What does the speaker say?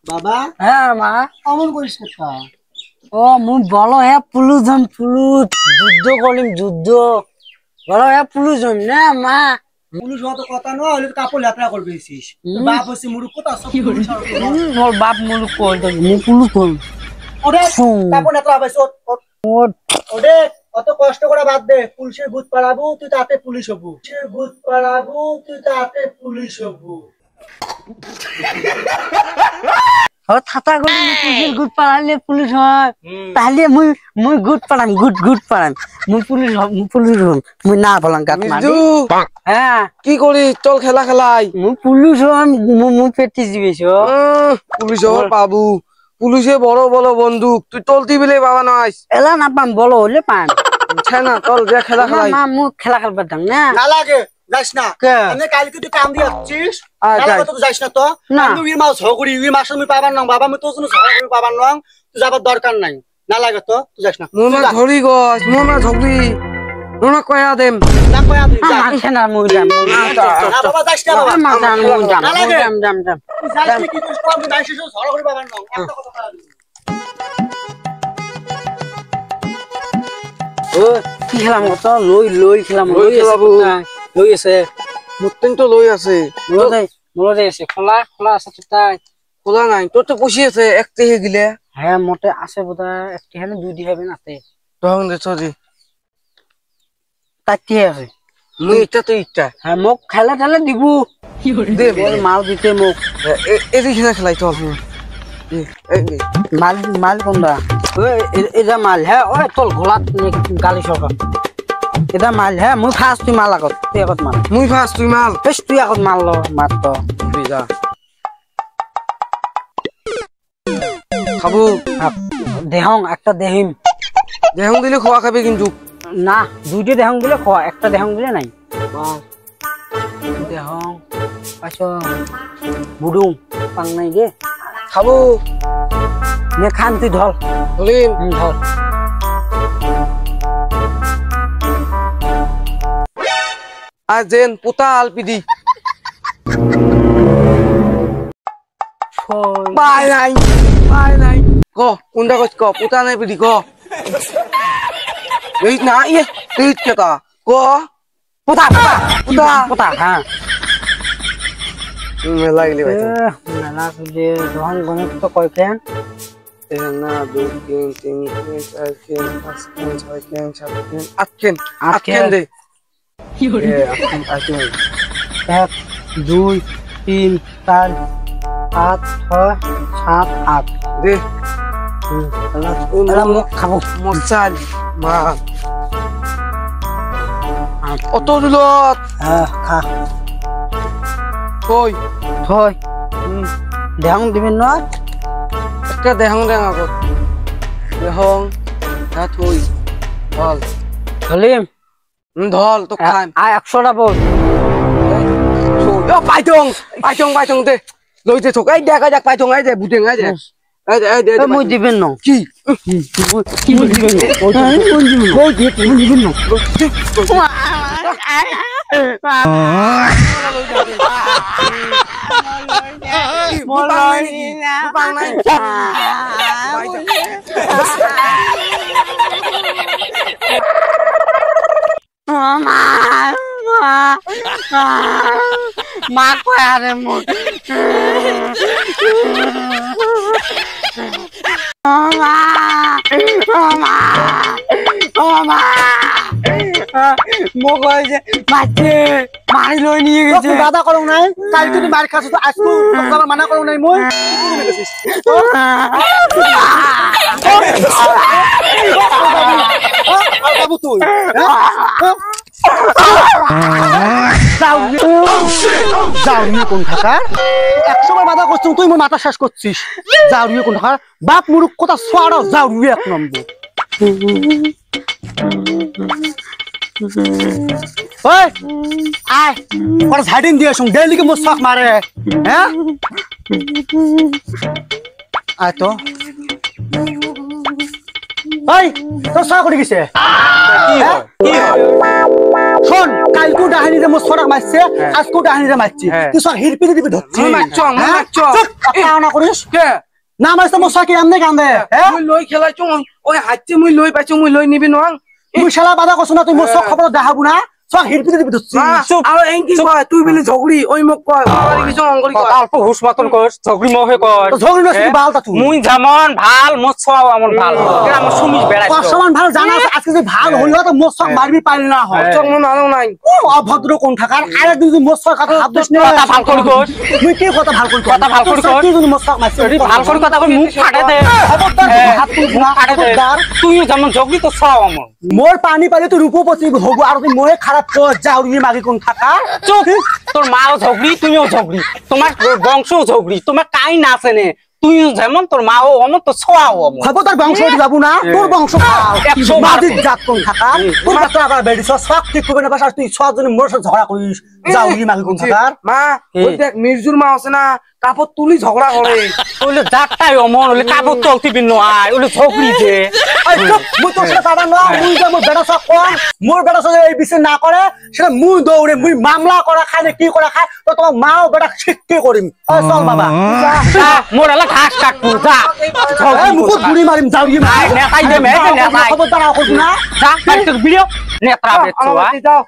বাবা হ্যাঁ মা অমন করিস না ও মুই বলো হে পুলুস হম পুলুস যুদ্ধ করিম যুদ্ধ বলো হে পুলুস হম না মা পুলিশ হতো কথা নয় হলে কাপড় লেপড়া করবেছিস বাপ হচ্ছে মুরুখ কথা সব মোর বাপ মুলু কই তো মু পুলুস হম ওরে কাপড় লেপড়া হবে ওরে অত কষ্ট করে বাদ দে পুলিশের ভূত পালাবো তুই তাতে পুলিশ হবু পুলিশের ভূত পালাবো তুই তাতে পুলিশ হবু ও থাতা করে পুলিশের গুড পালালে পুলিশ হয় তাহলে মুই গুড পালাম গুড পালাম মুই পুলিশ হম মুই না পালাম কাট মারি হ্যাঁ কি করি চল খেলা খেলাই মুই পুলিশ হম মুই পেটি দিবেছ পুলিশ হবার পাবু পুলিশে বড় বড় বন্দুক তুই চলতি বিলে বাবা নয় এলা না পাম বলো হলে পাম না চল যে খেলা খেলাই না মুই খেলা খেলবার দাম না না লাগে যাস না আমি কালকে তুই কাম দিয়ে আসছিস তো যাস না তো আমি উইর মাছ হগড়ি উইর মাছ আমি পাবার না বাবা আমি তোর জন্য ঝগড়ি পাবার না তুই যাবার দরকার নাই না লাগে তো তুই যাস না মোনা ধরি গছ মোনা ধগবি মোনা কয়া দেম না কয়া দে মানছে না মুই যাম না বাবা যাস না বাবা মা যাম মুই যাম না লাগে যাম তুই যাস কি তুই তো আমি বাইশে ঝগড়ি পাবার না একটা কথা বলা ও কি খেলাম কত লই খেলাম লই আছে মুতেন তো লই আছে মোলদে আছে খোলা আছে তাই খোলা নাই তোর তো পুষি আছে একতে হে গিলে হ্যাঁ মোটে আছে বোধা একটি হেনে দুই দি হবে নাতে তখন দে চজি তাতি আছে মুই ইচ্ছা তো ইচ্ছা হ্যাঁ মোক খেলা ঠেলে দিব দে মাল দিতে মোক এদি খেলা খেলাই চল মাল কোনটা এটা মাল হ্যাঁ ওই তোর ঘোলাত গালি সকা এটা মাল হ্যাঁ মুই ফার্স্ট তুই মাল আগত তুই আগত মাল মুই ফার্স্ট তুই মাল বেশ তুই আগত মাল ল মাত তো তুই যা খাবো দেহং একটা দেহিম দেহং দিলে খোয়া খাবে কিন্তু না দুইটা দেহং দিলে খোয়া একটা দেহং দিলে নাই দেহং আচ্ছা বুডুং পাং নাই গে খাবো নে খান তুই ধর হলিম ধর আর জেন পুতা আলপিডি বাই নাই ক কোনটা কইছ ক পুতা নাই পিডি ক এই না ইয়ে এই কেটা ক পুতা হ্যাঁ মেলা গেলি ভাই মেলা গেলি দহন গণিত তো কয় কেন 1 2 3 4 5 6 7 8 কেন দে 1 2 3 4 5 6 7 8 দে মুখ খাবো মরচাল মা অত দিলত হ্যাঁ খা কই থই দেহং দিবেন না একটা দেহং আগত দেহং তা থই ধল হলিম ধল তো খান আয় 100টা বল পাইথং দে লইতে থক এই দেখা যাক পাইথং আই দে বুটেং আই দে এই দে মই দিবেন না কি কি দিবেন না কই দিবেন না মা কয় আরে মোর মারি লই নিয়ে গেছে দাদা করো নাই কালকে তুই মার খাস তো আজকে তোর মানা করো নাই মই বাবু তুই যাওনি কোন থাকা 100 বার বাধা করছিস তুই মোর মাথা শেষ করছিস যাওনি কোন থাকা বাপ মুরুক কথা ছড়াও যাওনি এক নম্বর ওই আয় ওর ঝাড়িন দিয়ে শুন ডেইলি কে মোর শখ মারে হ্যাঁ আয় তো ওই তোর শখ করে গেছে কি শোন কালকু ডাহানি যে মোর ছড়াক মারছে আজকে ডাহানি রে মারছি তুই সব হিরপিতে দিবি ধরছি না করিস না মারছে মোর সাকি আমনে কান্দে মুই লই খেলাইছো ওই হাতে মুই লই পাইছো মুই লই নিবি নং তুই শালা বাধা করছ না তুই মোর সব খবর দেখাবো না সব হিরপিতে দিবি ধরছি আর এই কি কয় তুই বলি ঝগড়ি ওই মুখ কয় বাড়ি কিছু অঙ্গলি কয় অল্প হুশ মতন কর ঝগড়ি মহে কর ঝগড়ি না তুই বালতা তুই মুই যেমন ভাল মোর সব আমন ভাল এরা আমার সুমিস বেড়াইছো সমান ভাল জানা আছে আজকে যে ভাল হইল তো মোর সব মারবি পাইল না হয় চক মন আলো নাই অভদ্র কোন থাকার আরে তুই মোর সব কথা ভাব দিস না কথা ভাল করি কর তুই কি কথা ভাল করি কথা ভাল করি কর তুই যদি মোর সব মারছিস ভাল করি কথা কর মুখ ফাটে দে খবরদার হাত তুই ফাটে দে তুইও যেমন ঝগড়ি তো সব আমন মোর পানি পালে তুই রূপপতি হবো আর তুই মোরে খারাপ কর যাও নি মাগি কোন থাকা চুপ তোর মাও ঝগড়ি তুইও ঝগড়ি তোমার বংশও ঝগড়ি তোমার কাই না আছে নে তুইও যেমন তোর মাও অমন তো ছোয়াও অমন খবরদার বংশ যাবো না তোর বংশ মাদির জাত কোন থাকা তোর বাচ্চা আবার বেড়ি সব ঠিক করবে না বাসা তুই সব জন মোর সাথে ঝগড়া করিস যাও নি মাগি কোন থাকার মা ওই দেখ মির্জুর মা আছে না কাপড় তুলি ঝগড়া করে ওলে জাতটাই অমন ওলে কাপড় চলতি বিন্ন আয় ওলে ঝগড়ি যে মুই তোর সাথে পাবা না মুই যে মোর বেটা সব কম মোর বেটা সব এই বিষয় না করে সেটা মুই দৌড়ে মুই মামলা করা খায় না কি করা খায় তো তোমার মাও বেটা শিক্ষে করিম চল বাবা মোর এলা ঘাস কাটবো যা মুখ ঘুরি মারিম যাও নি নেতাই দে মে নেতাই খবরদার আও করবি না যা কাটতে ভিডিও নেত্রা বেচছো যাও